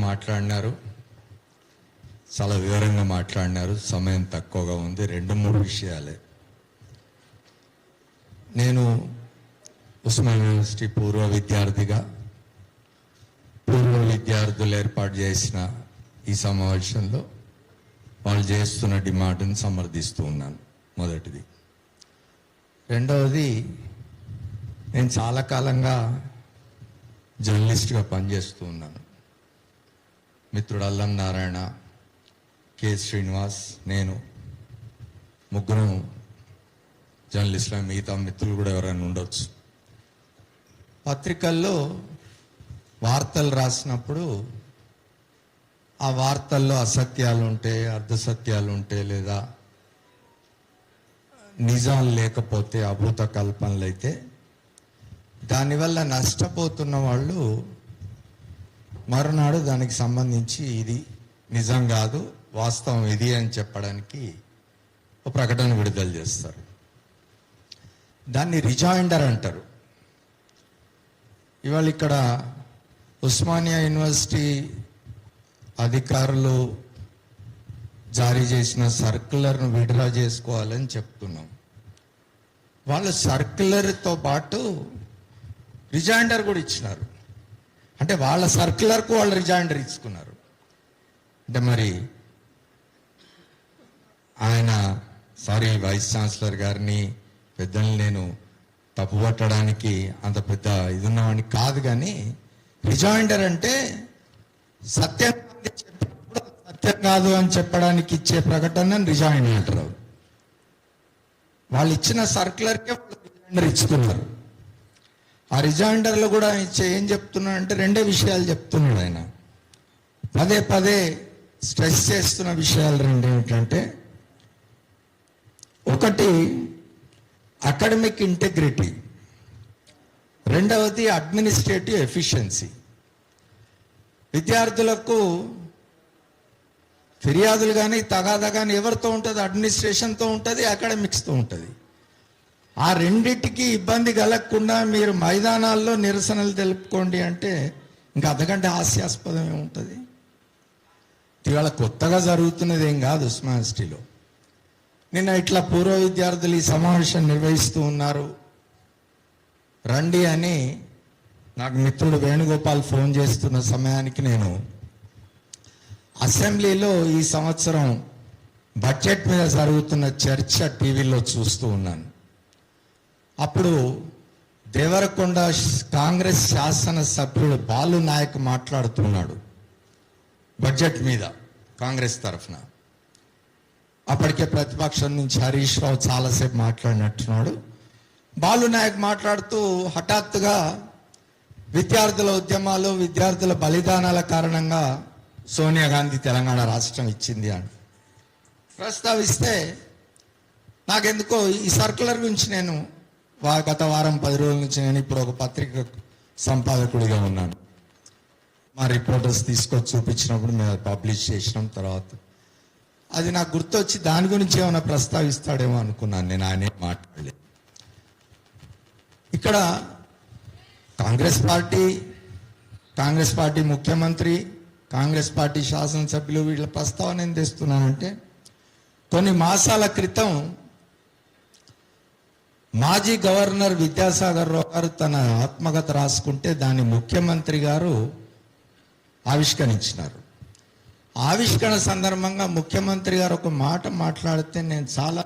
మాట్లాడినారు, చాలా వివరంగా మాట్లాడినారు. సమయం తక్కువగా ఉంది. 2-3 విషయాలే. నేను ఉస్మానియా యూనివర్సిటీ పూర్వ విద్యార్థిగా పూర్వ విద్యార్థులు ఏర్పాటు చేసిన ఈ సమావేశంలో వాళ్ళు చేస్తున్న డిమాండ్ని సమర్థిస్తూ ఉన్నాను. మొదటిది. రెండవది, నేను చాలా కాలంగా జర్నలిస్ట్గా పనిచేస్తూ ఉన్నాను. మిత్రుడు అల్లం నారాయణ, కె శ్రీనివాస్, నేను ముగ్గురం జర్నలిస్టులు. మిగతా మిత్రులు కూడా ఎవరైనా ఉండొచ్చు. పత్రికల్లో వార్తలు రాసినప్పుడు ఆ వార్తల్లో అసత్యాలు ఉంటే, అర్ధసత్యాలు ఉంటే, లేదా నిజాలు లేకపోతే, అభూత కల్పనలు అయితే దానివల్ల నష్టపోతున్న వాళ్ళు మరునాడు దానికి సంబంధించి ఇది నిజం కాదు, వాస్తవం ఇది అని చెప్పడానికి ఒక ప్రకటన విడుదల చేస్తారు. దాన్ని రిజాయిండర్ అంటారు. ఇవాళ ఇక్కడ ఉస్మానియా యూనివర్సిటీ అధికారులు జారీ చేసిన సర్క్యులర్ను విడ్రా చేసుకోవాలని చెప్తున్నాం. వాళ్ళు సర్క్యులర్తో పాటు రిజాయిండర్ కూడా ఇచ్చినారు. అంటే వాళ్ళ సర్క్యులర్కు వాళ్ళు రిజాయిండర్ ఇచ్చుకున్నారు. అంటే మరి ఆయన వైస్ ఛాన్సలర్ గారిని, పెద్దల్ని నేను తప్పుపట్టడానికి అంత పెద్ద ఇది ఉన్నవాడిని కాదు, కానీ రిజాయిండర్ అంటే సత్యం కాదు అని చెప్పడానికి ఇచ్చే ప్రకటన రిజాయిండర్ అంటారు. వాళ్ళు ఇచ్చిన సర్క్యులర్కే రిజాయిండర్ ఇచ్చుకున్నారు. ఆ రిజాయిండర్లో కూడా ఏం చెప్తున్నాడు అంటే 2 విషయాలు చెప్తున్నాడు ఆయన. పదే పదే స్ట్రెస్ చేస్తున్న విషయాలు 2 ఏమిటంటే, ఒకటి అకాడమిక్ ఇంటెగ్రిటీ, రెండవది అడ్మినిస్ట్రేటివ్ ఎఫిషియన్సీ. విద్యార్థులకు ఫిర్యాదులు కానీ తగాదా కానీ ఎవరితో ఉంటుంది? అడ్మినిస్ట్రేషన్తో ఉంటుంది, అకాడమిక్స్తో ఉంటుంది. ఆ రెండిటికి ఇబ్బంది కలగకుండా మీరు మైదానాల్లో నిరసనలు తెలుపుకోండి అంటే ఇంకా అంతకంటే హాస్యాస్పదం ఏముంటుంది? ఇవాళ కొత్తగా జరుగుతున్నది ఏం కాదు. ఉస్మానియా యూనివర్సిటీలో నిన్న ఇట్లా పూర్వ విద్యార్థులు ఈ సమావేశం నిర్వహిస్తూ ఉన్నారు, రండి అని నాకు మిత్రుడు వేణుగోపాల్ ఫోన్ చేస్తున్న సమయానికి నేను అసెంబ్లీలో ఈ సంవత్సరం బడ్జెట్ మీద జరుగుతున్న చర్చ టీవీలో చూస్తూ ఉన్నాను. అప్పుడు దేవరకొండ కాంగ్రెస్ శాసనసభ్యుడు బాలు నాయక్ మాట్లాడుతున్నాడు బడ్జెట్ మీద కాంగ్రెస్ తరఫున. అప్పటికే ప్రతిపక్షం నుంచి హరీష్ రావు చాలాసేపు మాట్లాడినట్టున్నాడు. బాలు నాయక్ మాట్లాడుతూ హఠాత్తుగా విద్యార్థుల ఉద్యమాలు, విద్యార్థుల బలిదానాల కారణంగా సోనియా గాంధీ తెలంగాణ రాష్ట్రం ఇచ్చింది అని ప్రస్తావిస్తే నాకెందుకో ఈ సర్క్యులర్ గురించి నేను గత వారం 10 రోజుల నుంచి నేను ఇప్పుడు ఒక పత్రిక సంపాదకుడిగా ఉన్నాను. మా రిపోర్టర్స్ తీసుకొచ్చి చూపించినప్పుడు మేము పబ్లిష్ చేసినాం. తర్వాత అది నాకు గుర్తొచ్చి దాని గురించి ఏమైనా ప్రస్తావిస్తాడేమో అనుకున్నాను. నేను ఆయనే మాట్లాడలేదు. ఇక్కడ కాంగ్రెస్ పార్టీ ముఖ్యమంత్రి, కాంగ్రెస్ పార్టీ శాసనసభ్యులు వీళ్ళ ప్రస్తావన ఏం తెస్తున్నానంటే, కొన్ని మాసాల క్రితం మాజీ గవర్నర్ విద్యాసాగర్ రావు గారు తన ఆత్మకథ రాసుకుంటే దాన్ని ముఖ్యమంత్రి గారు ఆవిష్కరించినారు. ఆవిష్కరణ సందర్భంగా ముఖ్యమంత్రి గారు ఒక మాట మాట్లాడితే నేను చాలా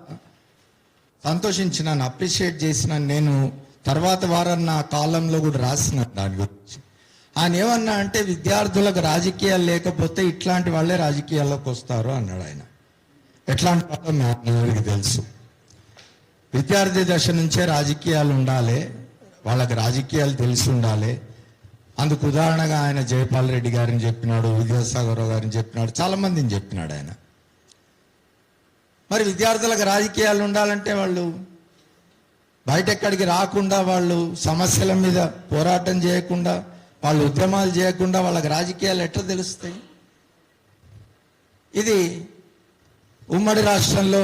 సంతోషించినాను, అప్రిషియేట్ చేసినాను. నేను తర్వాత వారం నా కాలంలో కూడా రాసిన దాని గురించి. ఆయన ఏమన్నా అంటే, విద్యార్థులకు రాజకీయాలు లేకపోతే ఇట్లాంటి వాళ్ళే రాజకీయాల్లోకి వస్తారు అన్నాడు ఆయన. ఎట్లాంటి వాళ్ళో నాకు తెలుసు. విద్యార్థి దశ నుంచే రాజకీయాలు ఉండాలి, వాళ్ళకి రాజకీయాలు తెలిసి ఉండాలి. అందుకు ఉదాహరణగా ఆయన జయపాల్ రెడ్డి గారిని చెప్పినాడు, విద్యాసాగర్ రావు గారిని చెప్పినాడు, చాలా మందిని చెప్పినాడు ఆయన. మరి విద్యార్థులకు రాజకీయాలు ఉండాలంటే వాళ్ళు బయట ఎక్కడికి రాకుండా, వాళ్ళు సమస్యల మీద పోరాటం చేయకుండా, వాళ్ళు ఉద్యమాలు చేయకుండా వాళ్ళకి రాజకీయాలు ఎట్లా తెలుస్తాయి? ఇది ఉమ్మడి రాష్ట్రంలో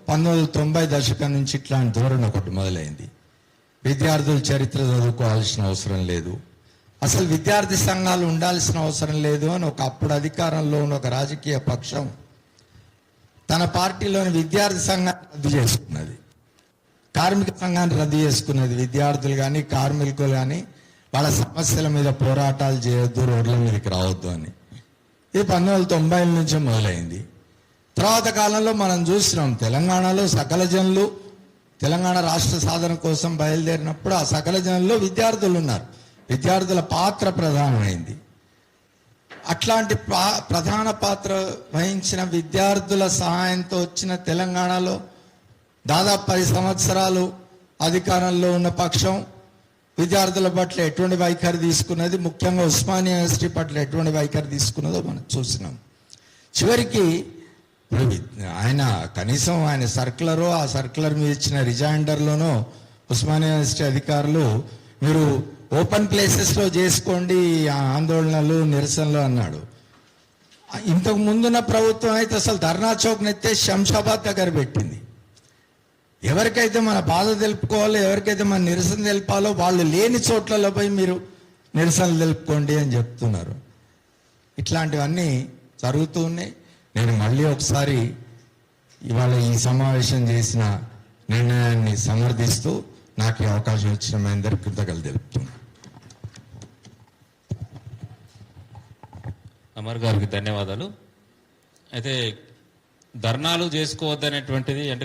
1990 దశకం నుంచి ఇట్లాంటి ధోరణి ఒకటి మొదలైంది. విద్యార్థులు చరిత్ర చదువుకోవాల్సిన అవసరం లేదు, అసలు విద్యార్థి సంఘాలు ఉండాల్సిన అవసరం లేదు అని అప్పుడు అధికారంలో ఉన్న ఒక రాజకీయ పక్షం తన పార్టీలోని విద్యార్థి సంఘాన్ని రద్దు చేసుకున్నది, కార్మిక సంఘాన్ని రద్దు చేసుకున్నది. విద్యార్థులు కానీ కార్మికులు కానీ వాళ్ళ సమస్యల మీద పోరాటాలు చేయొద్దు, రోడ్ల మీదకి రావద్దు అని. ఇది 1990 నుంచి మొదలైంది. తర్వాత కాలంలో మనం చూస్తున్నాం, తెలంగాణలో సకల జనులు తెలంగాణ రాష్ట్ర సాధన కోసం బయలుదేరినప్పుడు ఆ సకల జనుల్లో విద్యార్థులు ఉన్నారు. విద్యార్థుల పాత్ర ప్రధానమైంది. అట్లాంటి ప్రధాన పాత్ర వహించిన విద్యార్థుల సహాయంతో వచ్చిన తెలంగాణలో దాదాపు 10 సంవత్సరాలు అధికారంలో ఉన్న పక్షం విద్యార్థుల పట్ల ఎటువంటి వైఖరి తీసుకున్నది, ముఖ్యంగా ఉస్మానియా యూనివర్సిటీ పట్ల ఎటువంటి వైఖరి తీసుకున్నదో మనం చూసినాం. చివరికి ఆయన కనీసం ఆయన సర్క్యులరో ఆ సర్క్యులర్ మీద ఇచ్చిన రిజైండర్లోనో ఉస్మానియా యూనివర్సిటీ అధికారులు మీరు ఓపెన్ ప్లేసెస్లో చేసుకోండి ఆందోళనలు నిరసనలు అన్నాడు. ఇంతకు ముందున్న ప్రభుత్వం అయితే అసలు ధర్నా చౌక్ నెత్తే శంషాబాద్ దగ్గర పెట్టింది. ఎవరికైతే మన బాధ తెలుపుకోవాలో, ఎవరికైతే మన నిరసన తెలపాలో వాళ్ళు లేని చోట్లలో పోయి మీరు నిరసనలు తెలుపుకోండి అని చెప్తున్నారు. ఇట్లాంటివన్నీ జరుగుతూ ఉన్నాయి. నేను మళ్ళీ ఒకసారి ఇవాళ ఈ సమావేశం చేసిన నిర్ణయాన్ని సమర్థిస్తూ నాకు ఈ అవకాశం ఇచ్చిన మీ అందరికీ కృతజ్ఞతలు తెలుపుతున్నాను. అమర్ గారికి ధన్యవాదాలు. అయితే ధర్నాలు చేసుకోవద్దనేటువంటిది అంటే